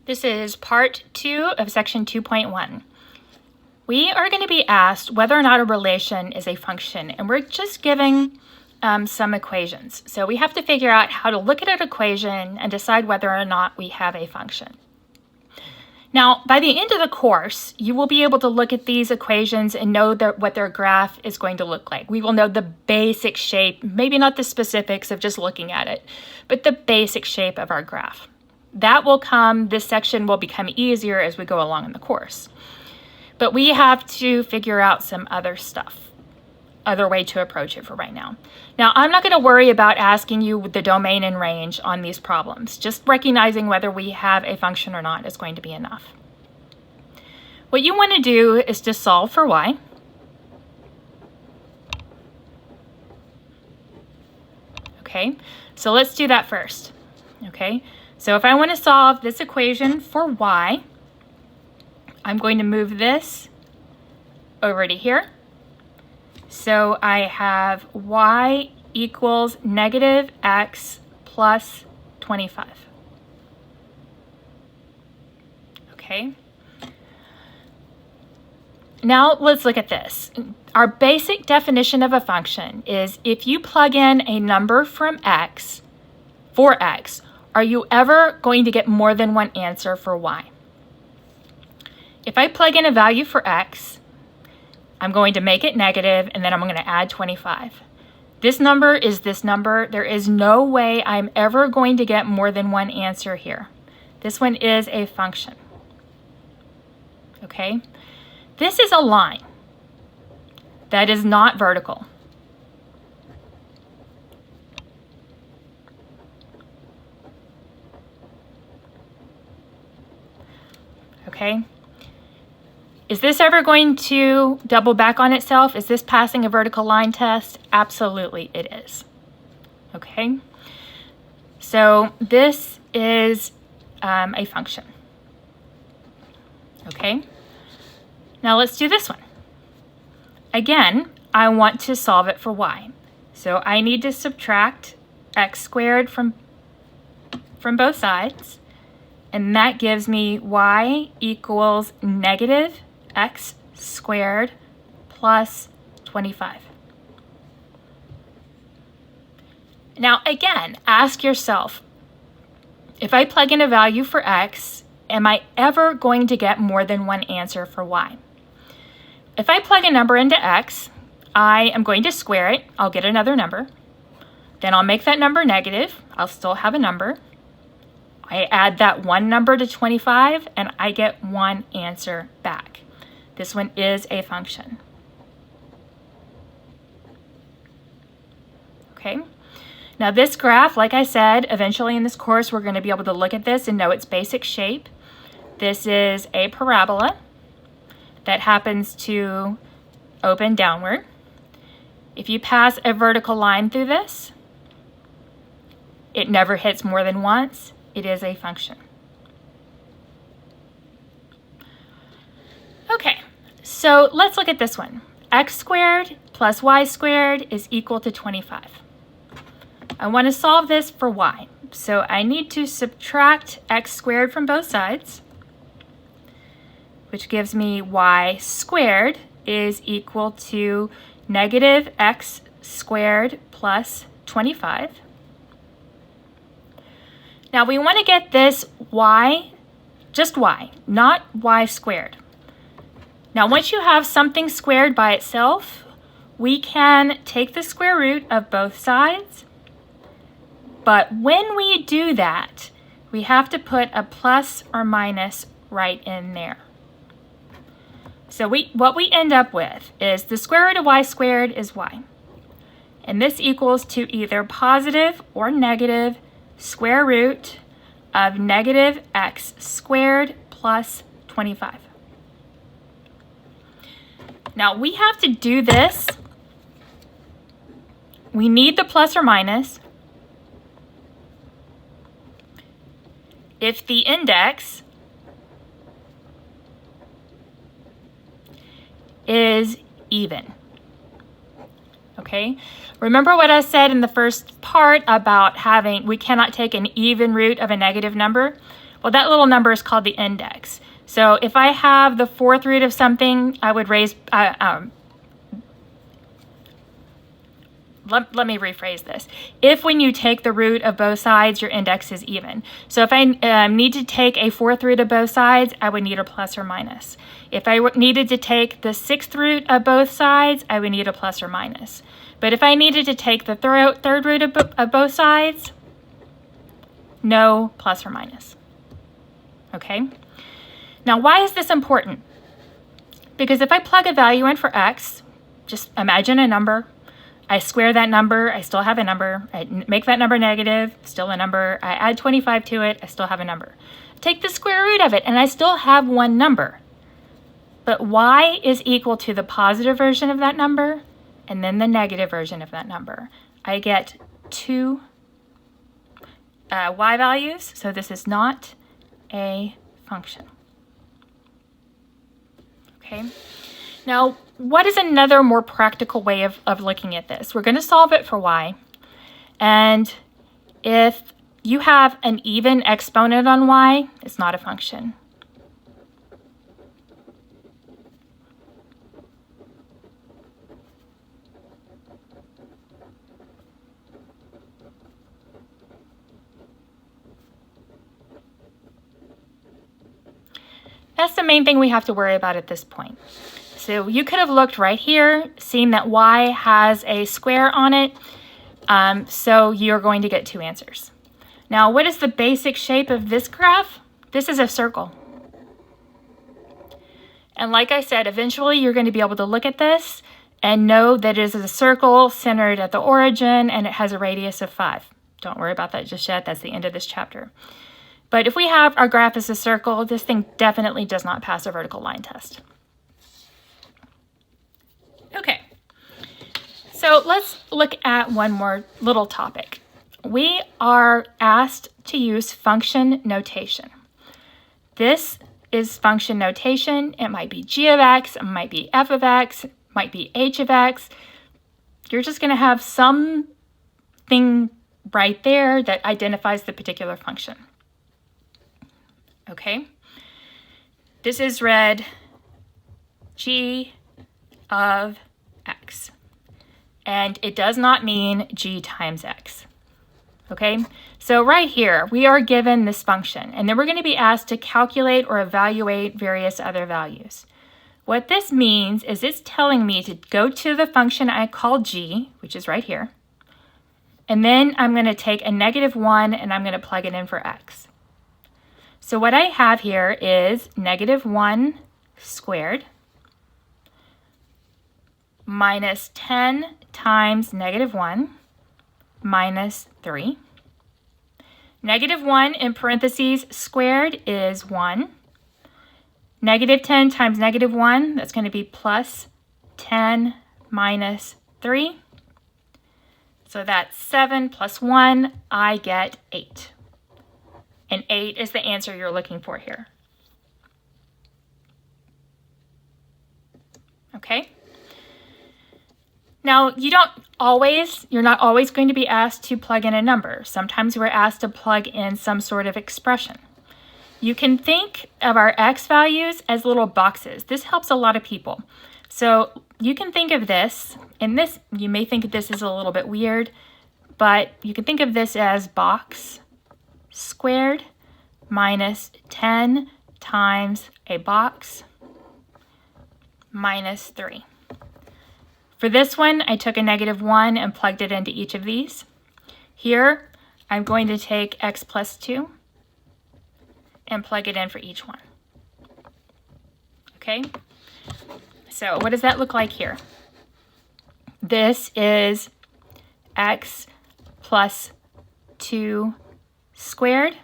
This is part 2 of section 2.1. We are going to be asked whether or not a relation is a function, and we're just giving some equations. So we have to figure out how to look at an equation and decide whether or not we have a function. Now, by the end of the course, you will be able to look at these equations and know what their graph is going to look like. We will know the basic shape, maybe not the specifics of just looking at it, but the basic shape of our graph. That will come, this section will become easier as we go along in the course. But we have to figure out some other stuff, other way to approach it for right now. Now, I'm not going to worry about asking you the domain and range on these problems. Just recognizing whether we have a function or not is going to be enough. What you want to do is to solve for y. Okay, so let's do that first. Okay, so if I want to solve this equation for y, I'm going to move this over to here. So I have y equals negative x plus 25. Okay. Now let's look at this. Our basic definition of a function is if you plug in a number from x, for x, are you ever going to get more than one answer for y? If I plug in a value for x, I'm going to make it negative, and then I'm going to add 25. This number is this number. There is no way I'm ever going to get more than one answer here. This one is a function. Okay? This is a line that is not vertical. Okay? Is this ever going to double back on itself? Is this passing a vertical line test? Absolutely it is. Okay? So this is a function. Okay? Now let's do this one. Again, I want to solve it for y. So I need to subtract x squared from both sides, and that gives me y equals negative x squared plus 25. Now again, ask yourself, if I plug in a value for x, am I ever going to get more than one answer for y? If I plug a number into x, I am going to square it. I'll get another number. Then I'll make that number negative. I'll still have a number. I add that one number to 25, and I get one answer back. This one is a function. Okay. Now this graph, like I said, eventually in this course, we're going to be able to look at this and know its basic shape. This is a parabola that happens to open downward. If you pass a vertical line through this, it never hits more than once. It is a function. Okay, so let's look at this one. X squared plus y squared is equal to 25. I want to solve this for y. So I need to subtract x squared from both sides, which gives me y squared is equal to negative x squared plus 25. Now we want to get this y, just y, not y squared. Now once you have something squared by itself, we can take the square root of both sides. But when we do that, we have to put a plus or minus right in there. So what we end up with is the square root of y squared is y. And this equals to either positive or negative square root of negative x squared plus 25. Now we have to do this. We need the plus or minus. If the index is even. Okay, remember what I said in the first part about we cannot take an even root of a negative number? Well, that little number is called the index. So if I have the fourth root of something, I would raise, let me rephrase this. If when you take the root of both sides, your index is even. So if I need to take a fourth root of both sides, I would need a plus or minus. If I needed to take the sixth root of both sides, I would need a plus or minus. But if I needed to take the third root of both sides, no plus or minus. Okay? Now, why is this important? Because if I plug a value in for x, just imagine a number. I square that number, I still have a number. I make that number negative, still a number. I add 25 to it, I still have a number. Take the square root of it, and I still have one number. But y is equal to the positive version of that number, and then the negative version of that number. I get two y values, so this is not a function. Okay. Now, what is another more practical way of looking at this? We're going to solve it for y. And if you have an even exponent on y, it's not a function. That's the main thing we have to worry about at this point. So you could have looked right here, seen that y has a square on it, so you're going to get two answers. Now, what is the basic shape of this graph? This is a circle. And like I said, eventually you're going to be able to look at this and know that it is a circle centered at the origin and it has a radius of 5. Don't worry about that just yet. That's the end of this chapter. But if we have our graph as a circle, this thing definitely does not pass a vertical line test. Okay, so let's look at one more little topic. We are asked to use function notation. This is function notation. It might be g of x, it might be f of x, it might be h of x. You're just going to have something right there that identifies the particular function. Okay, this is read g of x, and it does not mean g times x. Okay, so right here we are given this function, and then we're going to be asked to calculate or evaluate various other values. What this means is it's telling me to go to the function I call g, which is right here, and then I'm going to take a -1 and I'm going to plug it in for x. So what I have here is -1 squared minus 10 times -1 minus 3. -1 in parentheses squared is 1. -10 times -1, that's going to be plus 10 minus 3. So that's 7 plus 1, I get 8. And 8 is the answer you're looking for here. Okay? Now, you're not always going to be asked to plug in a number. Sometimes we're asked to plug in some sort of expression. You can think of our x values as little boxes. This helps a lot of people. So you can think of this, and this, you may think this is a little bit weird, but you can think of this as box squared minus 10 times a box minus 3. For this one, I took a -1 and plugged it into each of these. Here, I'm going to take x plus 2 and plug it in for each one. Okay? So what does that look like here? This is x plus 2 squared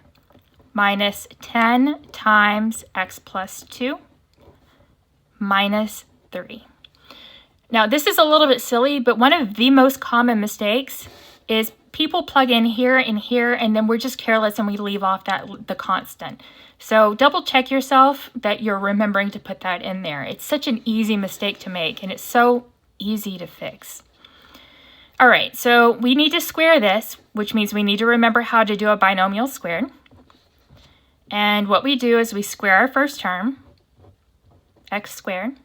minus 10 times x plus 2 minus 3. Now, this is a little bit silly, but one of the most common mistakes is people plug in here and here, and then we're just careless and we leave off the constant. So double check yourself that you're remembering to put that in there. It's such an easy mistake to make, and it's so easy to fix. All right, so we need to square this, which means we need to remember how to do a binomial squared. And what we do is we square our first term, x squared,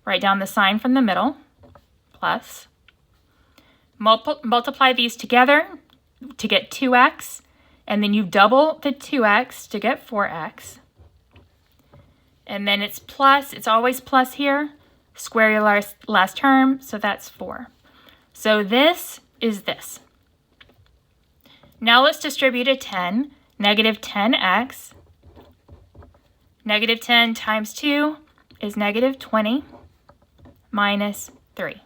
write down the sign from the middle, plus, multiply these together to get 2x, and then you double the 2x to get 4x. And then it's plus, it's always plus here, square your last term, so that's 4. So this is this. Now let's distribute a 10, negative 10x. Negative 10 times 2 is negative 20 minus 3.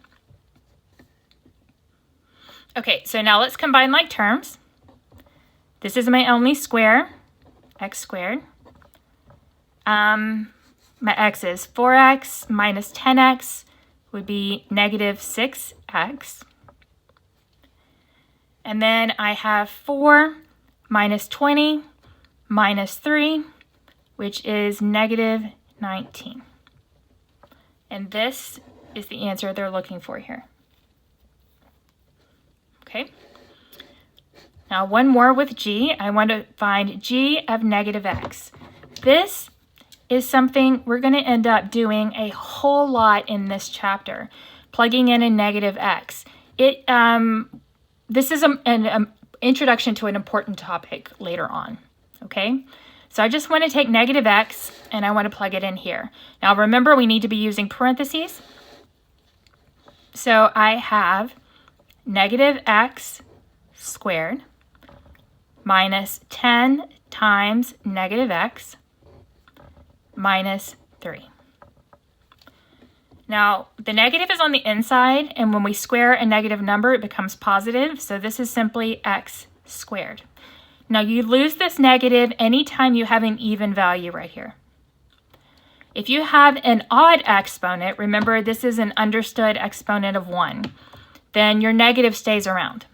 Okay, so now let's combine like terms. This is my only square, x squared. My x is 4x minus 10x would be negative 6x. And then I have 4 minus 20 minus 3, which is negative 19. And this is the answer they're looking for here. Okay. Now one more with g. I want to find g of negative x. This is something we're going to end up doing a whole lot in this chapter, plugging in a negative x. This is an introduction to an important topic later on, okay? So I just want to take negative x and I want to plug it in here. Now remember, we need to be using parentheses. So I have negative x squared minus 10 times negative x minus 3. Now, the negative is on the inside, and when we square a negative number, it becomes positive, so this is simply x squared. Now, you lose this negative anytime you have an even value right here. If you have an odd exponent, remember this is an understood exponent of 1, then your negative stays around.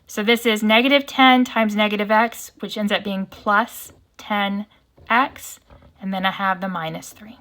So this is negative 10 times negative x, which ends up being plus 10x, and then I have the minus 3.